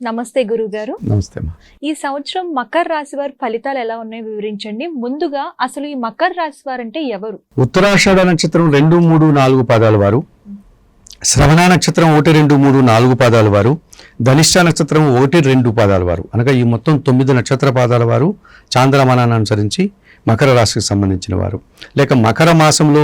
నమస్తే గురుగారు. నమస్తే. ఈ సంవత్సరం మకర రాశి వారి ఫలితాలు ఎలా ఉన్నాయో వివరించండి. ముందుగా అసలు ఈ మకర రాశి వారు అంటే ఎవరు? ఉత్తరాషాఢ నక్షత్రం 2, 3, 4 పాదాల వారు, శ్రవణ నక్షత్రం 1, 2, 3, 4 పాదాల వారు, ధనిష్ట నక్షత్రం 1, 2 పాదాల వారు, అనగా ఈ మొత్తం 9 నక్షత్ర పాదాల వారు చాంద్రమానాన్ని అనుసరించి మకర రాశికి సంబంధించిన వారు, లేక మకర మాసంలో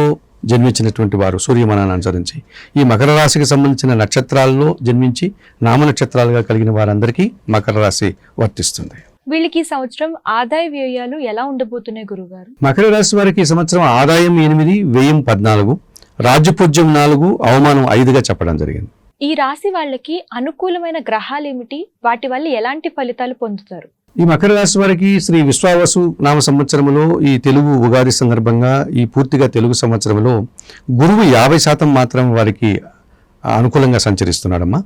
జన్మించినటువంటి వారు సూర్యమానాన్ని అనుసరించి ఈ మకర రాశికి సంబంధించిన నక్షత్రాల్లో జన్మించి నామ నక్షత్రాలుగా కలిగిన వారందరికీ మకర రాశి వర్తిస్తుంది. వీళ్ళకి ఈ సంవత్సరం ఆదాయ వ్యయాలు ఎలా ఉండబోతున్నాయి గురుగారు? మకర రాశి వారికి ఈ సంవత్సరం ఆదాయం 8, వ్యయం 14, రాజ్యపూజ్యం 4, అవమానం 5గా చెప్పడం జరిగింది. ఈ రాశి వాళ్ళకి అనుకూలమైన గ్రహాలు ఏమిటి? వాటి వల్ల ఎలాంటి ఫలితాలు పొందుతారు? ఈ మకర రాశి వారికి శ్రీ విశ్వావసు నామ సంవత్సరంలో ఈ తెలుగు ఉగాది సందర్భంగా ఈ పూర్తిగా తెలుగు సంవత్సరంలో గురువు 50% మాత్రం వారికి అనుకూలంగా సంచరిస్తున్నాడమ్మా.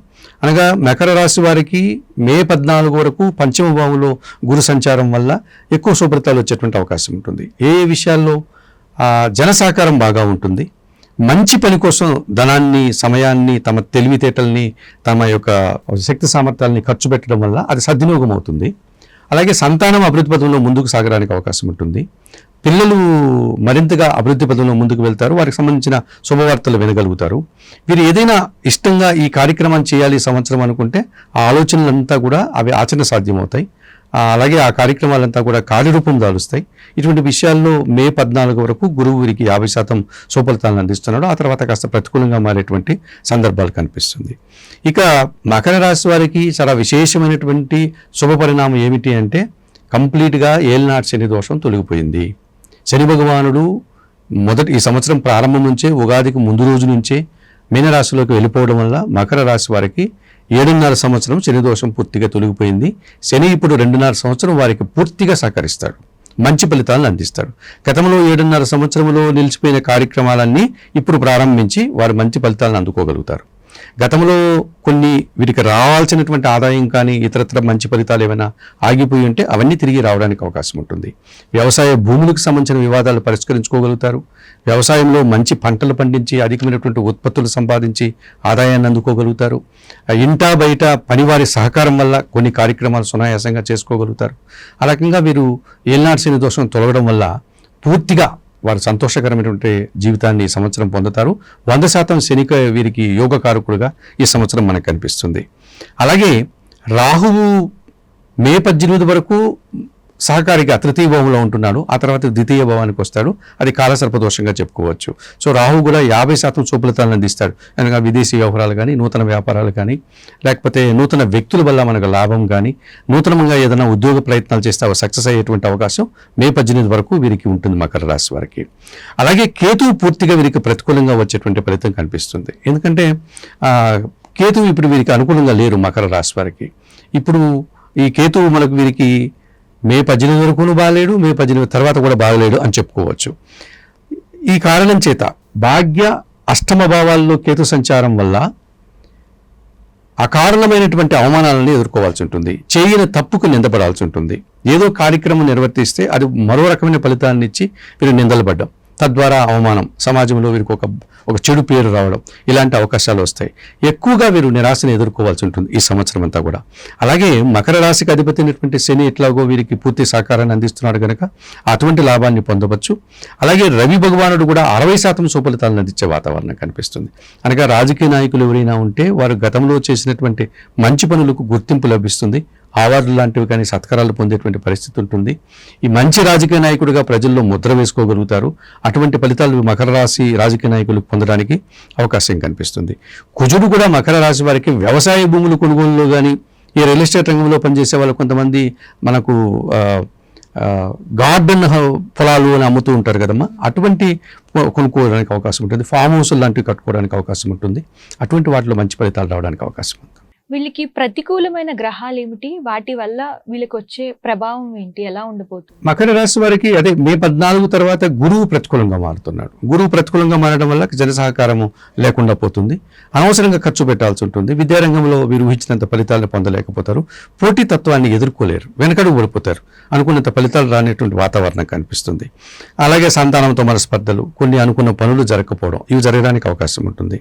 అనగా మకర రాశి వారికి మే 14 వరకు పంచమ భావంలో గురు సంచారం వల్ల ఎక్కువ శుభ్రతలు వచ్చేటువంటి అవకాశం ఉంటుంది. ఏ విషయాల్లో జన సహకారం బాగా ఉంటుంది. మంచి పని కోసం ధనాన్ని, సమయాన్ని, తమ తెలివితేటల్ని, తమ యొక్క శక్తి సామర్థ్యాలని ఖర్చు పెట్టడం వల్ల అది సద్వినియోగం అవుతుంది. అలాగే సంతానం అభివృద్ధి పదంలో ముందుకు సాగడానికి అవకాశం ఉంటుంది. పిల్లలు మరింతగా అభివృద్ధి పదంలో ముందుకు వెళ్తారు. వారికి సంబంధించిన శుభవార్తలు వినగలుగుతారు. వీరు ఏదైనా ఇష్టంగా ఈ కార్యక్రమాన్ని చేయాలి ఈ సంవత్సరం అనుకుంటే ఆ ఆలోచనలంతా కూడా అవి ఆచరణ సాధ్యమవుతాయి. అలాగే ఆ కార్యక్రమాలంతా కూడా కార్యరూపం దాలుస్తాయి. ఇటువంటి విషయాల్లో మే 14 వరకు గురువు వీరికి 50% సుఫలితాలను అందిస్తున్నాడు. ఆ తర్వాత కాస్త ప్రతికూలంగా మారేటువంటి సందర్భాలు కనిపిస్తుంది. ఇక మకర రాశి వారికి చాలా విశేషమైనటువంటి శుభ పరిణామం ఏమిటి అంటే కంప్లీట్గా ఏలినాటి శని దోషం తొలగిపోయింది. శని భగవానుడు ఈ సంవత్సరం ప్రారంభం నుంచే ఉగాదికి ముందు రోజు నుంచే మీనరాశిలోకి వెళ్ళిపోవడం వల్ల మకర రాశి వారికి 7.5 సంవత్సరం శని దోషం పూర్తిగా తొలగిపోయింది. శని ఇప్పుడు 2.5 సంవత్సరం వారికి పూర్తిగా సహకరిస్తాడు, మంచి ఫలితాలను అందిస్తాడు. గతంలో 7.5 సంవత్సరంలో నిలిచిపోయిన కార్యక్రమాలన్నీ ఇప్పుడు ప్రారంభించి వారు మంచి ఫలితాలను అందుకోగలుగుతారు. గతంలో కొన్ని వీరికి రావాల్సినటువంటి ఆదాయం కానీ ఇతరత్ర మంచి ఫలితాలు ఏమైనా ఆగిపోయి ఉంటే అవన్నీ తిరిగి రావడానికి అవకాశం ఉంటుంది. వ్యవసాయ భూములకు సంబంధించిన వివాదాలు పరిష్కరించుకోగలుగుతారు. వ్యవసాయంలో మంచి పంటలు పండించి అధికమైనటువంటి ఉత్పత్తులు సంపాదించి ఆదాయాన్ని అందుకోగలుగుతారు. ఇంటా బయట పనివారి సహకారం వల్ల కొన్ని కార్యక్రమాలు సునాయాసంగా చేసుకోగలుగుతారు. ఆ రకంగా వీరు ఏలినాటి శని దోషం తొలగడం వల్ల పూర్తిగా వారు సంతోషకరమైనటువంటి జీవితాన్ని ఈ సంవత్సరం పొందుతారు. 100% శనిక వీరికి యోగకారకుడుగా ఈ సంవత్సరం మనకు కనిపిస్తుంది. అలాగే రాహువు మే 18 వరకు సహకారిగా తృతీయ భావంలో ఉంటున్నాడు. ఆ తర్వాత ద్వితీయ భావానికి వస్తాడు. అది కాలసర్పదోషంగా చెప్పుకోవచ్చు. సో రాహువు కూడా 50% శుభఫలితాలను అందిస్తాడు. అనగా విదేశీ వ్యవహారాలు కానీ, నూతన వ్యాపారాలు కానీ, లేకపోతే నూతన వ్యక్తుల వల్ల మనకు లాభం కానీ, నూతనంగా ఏదైనా ఉద్యోగ ప్రయత్నాలు చేస్తే అవి సక్సెస్ అయ్యేటువంటి అవకాశం మే 18 వరకు వీరికి ఉంటుంది మకర రాశి వారికి. అలాగే కేతువు పూర్తిగా వీరికి ప్రతికూలంగా వచ్చేటువంటి ఫలితం కనిపిస్తుంది. ఎందుకంటే కేతువు ఇప్పుడు వీరికి అనుకూలంగా లేరు మకర రాశి వారికి. ఇప్పుడు ఈ కేతువు మనకు వీరికి మే 18 వరకును బాగలేడు, మే 18 తర్వాత కూడా బాగలేడు అని చెప్పుకోవచ్చు. ఈ కారణం చేత భాగ్య అష్టమ భావాల్లో కేతు సంచారం వల్ల అకారణమైనటువంటి అవమానాలను ఎదుర్కోవాల్సి ఉంటుంది. చేయని తప్పుకు నిందపడాల్సి ఉంటుంది. ఏదో కార్యక్రమం నిర్వర్తిస్తే అది మరో రకమైన ఫలితాన్ని ఇచ్చి వీరు నిందలు పడ్డం, తద్వారా అవమానం, సమాజంలో వీరికి ఒక చెడు పేరు రావడం, ఇలాంటి అవకాశాలు వస్తాయి. ఎక్కువగా వీరు నిరాశను ఎదుర్కోవాల్సి ఉంటుంది ఈ సంవత్సరం అంతా కూడా. అలాగే మకర రాశికి అధిపతి అయినటువంటి శని ఎట్లాగో వీరికి పూర్తి సహకారాన్ని అందిస్తున్నాడు కనుక అటువంటి లాభాన్ని పొందవచ్చు. అలాగే రవి భగవానుడు కూడా 60% సుఫలితాలను అందించే వాతావరణం కనిపిస్తుంది. అనగా రాజకీయ నాయకులు ఎవరైనా ఉంటే వారు గతంలో చేసినటువంటి మంచి పనులకు గుర్తింపు లభిస్తుంది. అవార్డులు లాంటివి కానీ సత్కారాలు పొందేటువంటి పరిస్థితి ఉంటుంది. ఈ మంచి రాజకీయ నాయకుడిగా ప్రజల్లో ముద్ర వేసుకోగలుగుతారు. అటువంటి ఫలితాలు మకర రాశి రాజకీయ నాయకులు పొందడానికి అవకాశం కనిపిస్తుంది. కుజుడు కూడా మకర రాశి వారికి వ్యవసాయ భూములు కొనుగోలులో కానీ, ఈ రియల్ ఎస్టేట్ రంగంలో పనిచేసే వాళ్ళు కొంతమంది మనకు గార్డెన్ పొలాలు అని అమ్ముతూ ఉంటారు కదమ్మా, అటువంటి కొనుక్కోవడానికి అవకాశం ఉంటుంది. ఫామ్ హౌస్ లాంటివి కట్టుకోవడానికి అవకాశం ఉంటుంది. అటువంటి వాటిలో మంచి ఫలితాలు రావడానికి అవకాశం ఉంటుంది. వీళ్ళకి ప్రతికూలమైన గ్రహాలు ఏమిటి? వాటి వల్ల వీళ్ళకి వచ్చే ప్రభావం ఏంటి? ఎలా ఉండబోతుంది? మకర రాశి వారికి అదే మే 14 తర్వాత గురువు ప్రతికూలంగా మారుతున్నాడు. గురువు ప్రతికూలంగా మారడం వల్ల జన సహకారము లేకుండా పోతుంది. అనవసరంగా ఖర్చు పెట్టాల్సి ఉంటుంది. విద్యారంగంలో వీరు ఊహించినంత ఫలితాలను పొందలేకపోతారు. పోటీతత్వాన్ని ఎదుర్కోలేరు, వెనకడుగు పడిపోతారు. అనుకున్నంత ఫలితాలు రానేటువంటి వాతావరణం కనిపిస్తుంది. అలాగే సంతానంతో మనస్పర్ధలు, కొన్ని అనుకున్న పనులు జరగకపోవడం, ఇవి జరగడానికి అవకాశం ఉంటుంది.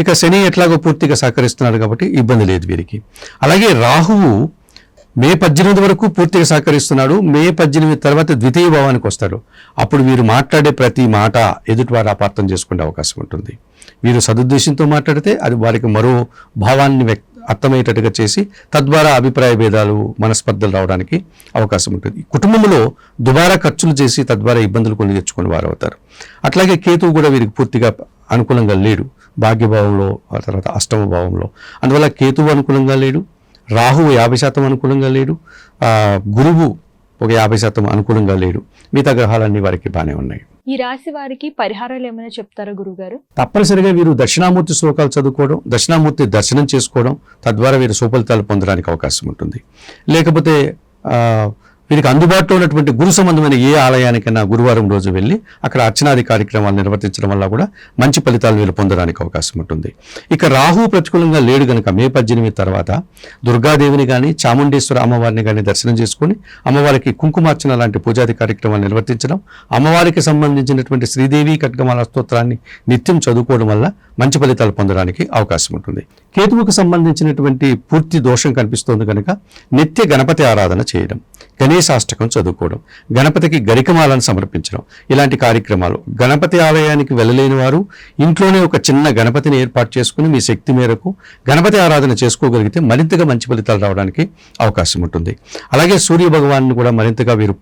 ఇక శని ఎట్లాగో పూర్తిగా సహకరిస్తున్నారు కాబట్టి ఇబ్బంది లేదు. లేదు వీరికి. అలాగే రాహువు మే 18 వరకు పూర్తిగా సహకరిస్తున్నాడు. మే 18 తర్వాత ద్వితీయ భావానికి వస్తాడు. అప్పుడు వీరు మాట్లాడే ప్రతి మాట ఎదుటివారు అపార్థం చేసుకునే అవకాశం ఉంటుంది. వీరు సదుద్దేశంతో మాట్లాడితే అది వారికి మరో భావాన్ని అర్థమయ్యేటట్టుగా చేసి తద్వారా అభిప్రాయ భేదాలు మనస్పర్ధలు రావడానికి అవకాశం ఉంటుంది. కుటుంబంలో దుబారా ఖర్చులు చేసి తద్వారా ఇబ్బందులు కొని తెచ్చుకుని వారు అవుతారు. అట్లాగే కేతువు కూడా వీరికి పూర్తిగా అనుకూలంగా లేడు, భాగ్యభావంలో ఆ తర్వాత అష్టమ భావంలో. అందువల్ల కేతువు అనుకూలంగా లేడు, రాహువు 50% అనుకూలంగా లేడు, గురువు ఒక 50% అనుకూలంగా లేడు. మిగతా గ్రహాలన్నీ వారికి బాగానే ఉన్నాయి. ఈ రాశి వారికి పరిహారాలు ఏమైనా చెప్తారా గురుగారు? తప్పనిసరిగా వీరు దక్షిణామూర్తి శ్లోకాలు చదువుకోవడం, దక్షిణామూర్తి దర్శనం చేసుకోవడం, తద్వారా వీరు సుఫలితాలు పొందడానికి అవకాశం ఉంటుంది. లేకపోతే వీరికి అందుబాటులో ఉన్నటువంటి గురు సంబంధమైన ఏ ఆలయానికైనా గురువారం రోజు వెళ్ళి అక్కడ అర్చనాది కార్యక్రమాలు నిర్వర్తించడం వల్ల కూడా మంచి ఫలితాలు వీళ్ళు పొందడానికి అవకాశం ఉంటుంది. ఇక రాహు ప్రతికూలంగా లేడు గనుక మే 18 తర్వాత దుర్గాదేవిని కానీ చాముండేశ్వర అమ్మవారిని కానీ దర్శనం చేసుకుని అమ్మవారికి కుంకుమార్చన లాంటి పూజాది కార్యక్రమాలు నిర్వర్తించడం, అమ్మవారికి సంబంధించినటువంటి శ్రీదేవి ఖడ్గమాల స్తోత్రాన్ని నిత్యం చదువుకోవడం వల్ల మంచి ఫలితాలు పొందడానికి అవకాశం ఉంటుంది. కేతువుకు సంబంధించినటువంటి పూర్తి దోషం కనిపిస్తోంది కనుక నిత్య గణపతి ఆరాధన చేయడం, గణేశాష్టకం చదువుకోవడం, గణపతికి గరికమాలను సమర్పించడం, ఇలాంటి కార్యక్రమాలు. గణపతి ఆలయానికి వెళ్ళలేని వారు ఇంట్లోనే ఒక చిన్న గణపతిని ఏర్పాటు చేసుకుని మీ శక్తి మేరకు గణపతి ఆరాధన చేసుకోగలిగితే మరింతగా మంచి ఫలితాలు రావడానికి అవకాశం ఉంటుంది. అలాగే సూర్య భగవాన్ని కూడా మరింతగా వీరు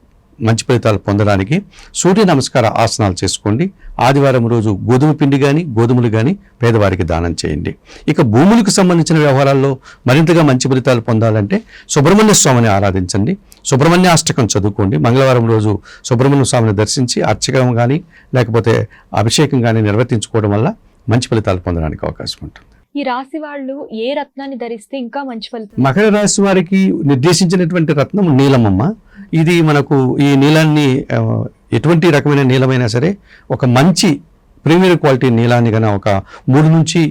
మంచి ఫలితాలు పొందడానికి సూర్య నమస్కార ఆసనాలు చేసుకోండి. ఆదివారం రోజు గోధుమ పిండి కానీ గోధుమలు కానీ పేదవారికి దానం చేయండి. ఇక భూములకు సంబంధించిన వ్యవహారాల్లో మరింతగా మంచి ఫలితాలు పొందాలంటే సుబ్రహ్మణ్య స్వామిని ఆరాధించండి, సుబ్రహ్మణ్య అష్టకం చదువుకోండి. మంగళవారం రోజు సుబ్రహ్మణ్య స్వామిని దర్శించి అర్చకం కానీ లేకపోతే అభిషేకం కానీ నిర్వర్తించుకోవడం వల్ల మంచి ఫలితాలు పొందడానికి అవకాశం ఉంటుంది. ఈ రాశి వాళ్ళు ఏ రత్నాన్ని ధరిస్తే ఇంకా మంచి ఫలితం? మకర రాశి వారికి నిర్దేశించినటువంటి రత్నం నీలమమ్మ. ఇది మనకు ఈ నీలాన్ని ఎటువంటి రకమైన నీలమైనా సరే ఒక మంచి ప్రీమియర్ క్వాలిటీ నీలాన్ని కన్నా ఒక 3 నుంచి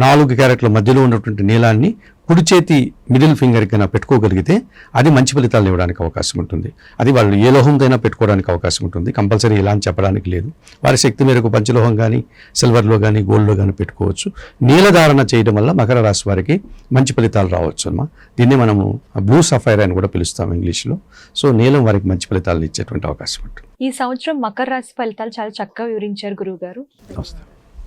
4 క్యారెట్ల మధ్యలో ఉన్నటువంటి నీలాన్ని కుడి చేతి మిడిల్ ఫింగర్ కన్నా పెట్టుకోగలిగితే అది మంచి ఫలితాలు ఇవ్వడానికి అవకాశం ఉంటుంది. అది వాళ్ళు ఏ లోహంతైనా పెట్టుకోవడానికి అవకాశం ఉంటుంది. కంపల్సరీ ఇలా అని చెప్పడానికి లేదు. వారి శక్తి మేరకు పంచలోహం కానీ సిల్వర్లో కానీ గోల్డ్లో కానీ పెట్టుకోవచ్చు. నీలధారణ చేయడం వల్ల మకర రాశి వారికి మంచి ఫలితాలు రావచ్చు అమ్మా. దీన్ని మనము బ్లూ సఫైర్ అని కూడా పిలుస్తాం ఇంగ్లీష్లో. సో నీలం వారికి మంచి ఫలితాలను ఇచ్చేటువంటి అవకాశం ఉంటుంది. ఈ సంవత్సరం మకర రాశి ఫలితాలు చాలా చక్కగా వివరించారు గురువు గారు. నమస్తే.